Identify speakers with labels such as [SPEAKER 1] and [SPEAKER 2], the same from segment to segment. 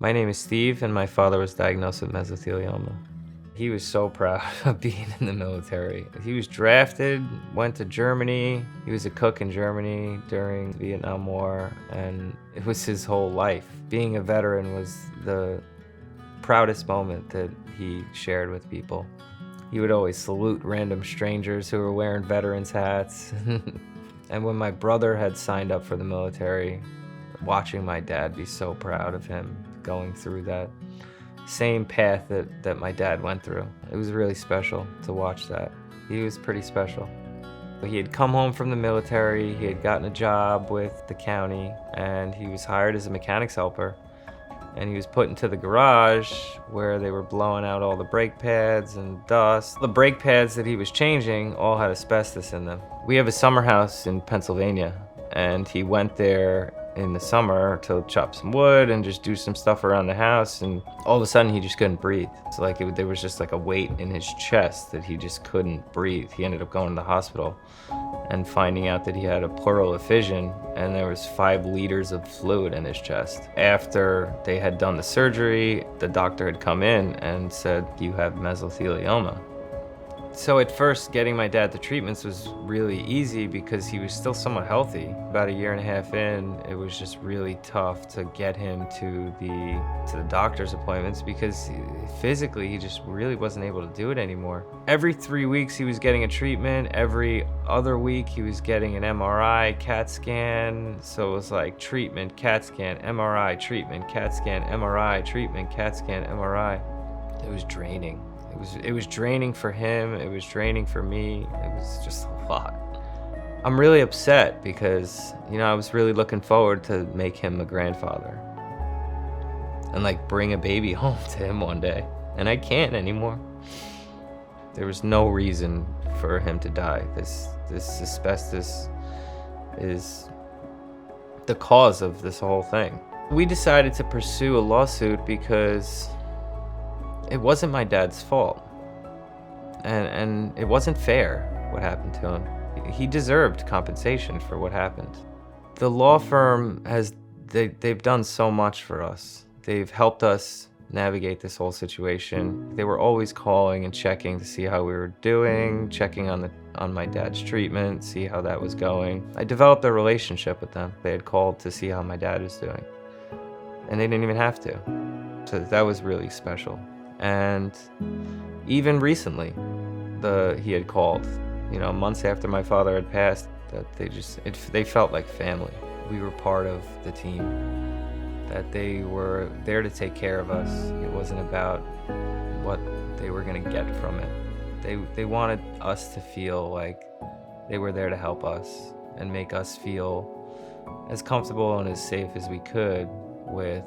[SPEAKER 1] My name is Steve, and my father was diagnosed with mesothelioma. He was so proud of being in the military. He was drafted, went to Germany. He was a cook in Germany during the Vietnam War, and it was his whole life. Being a veteran was the proudest moment that he shared with people. He would always salute random strangers who were wearing veterans hats. And when my brother had signed up for the military, watching my dad be so proud of him going through that same path that my dad went through. It was really special to watch that. He was pretty special. He had come home from the military, he had gotten a job with the county, and he was hired as a mechanics helper. And he was put into the garage where they were blowing out all the brake pads and dust. The brake pads that he was changing all had asbestos in them. We have a summer house in Pennsylvania, and he went there in the summer to chop some wood and just do some stuff around the house, and all of a sudden he just couldn't breathe. So there was just like a weight in his chest that he just couldn't breathe. He ended up going to the hospital and finding out that he had a pleural effusion, and there was 5 liters of fluid in his chest. After they had done the surgery, the doctor had come in and said, "You have mesothelioma." So at first, getting my dad to treatments was really easy because he was still somewhat healthy. About a year and a half in, it was just really tough to get him to the doctor's appointments because physically he just really wasn't able to do it anymore. Every 3 weeks he was getting a treatment. Every other week he was getting an MRI, CAT scan. So it was like treatment, CAT scan, MRI, treatment, CAT scan, MRI, treatment, CAT scan, MRI. It was draining. It was draining for him, it was draining for me, it was just a lot. I'm really upset because, I was really looking forward to make him a grandfather and bring a baby home to him one day, and I can't anymore. There was no reason for him to die. This asbestos is the cause of this whole thing. We decided to pursue a lawsuit because it wasn't my dad's fault, and it wasn't fair what happened to him. He deserved compensation for what happened. The law firm they've done so much for us. They've helped us navigate this whole situation. They were always calling and checking to see how we were doing, checking on my dad's treatment, see how that was going. I developed a relationship with them. They had called to see how my dad was doing, and they didn't even have to. So that was really special. And even recently, he had called, months after my father had passed, that they felt like family. We were part of the team, that they were there to take care of us. It wasn't about what they were gonna get from it. They wanted us to feel like they were there to help us and make us feel as comfortable and as safe as we could with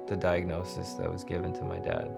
[SPEAKER 1] the diagnosis that was given to my dad.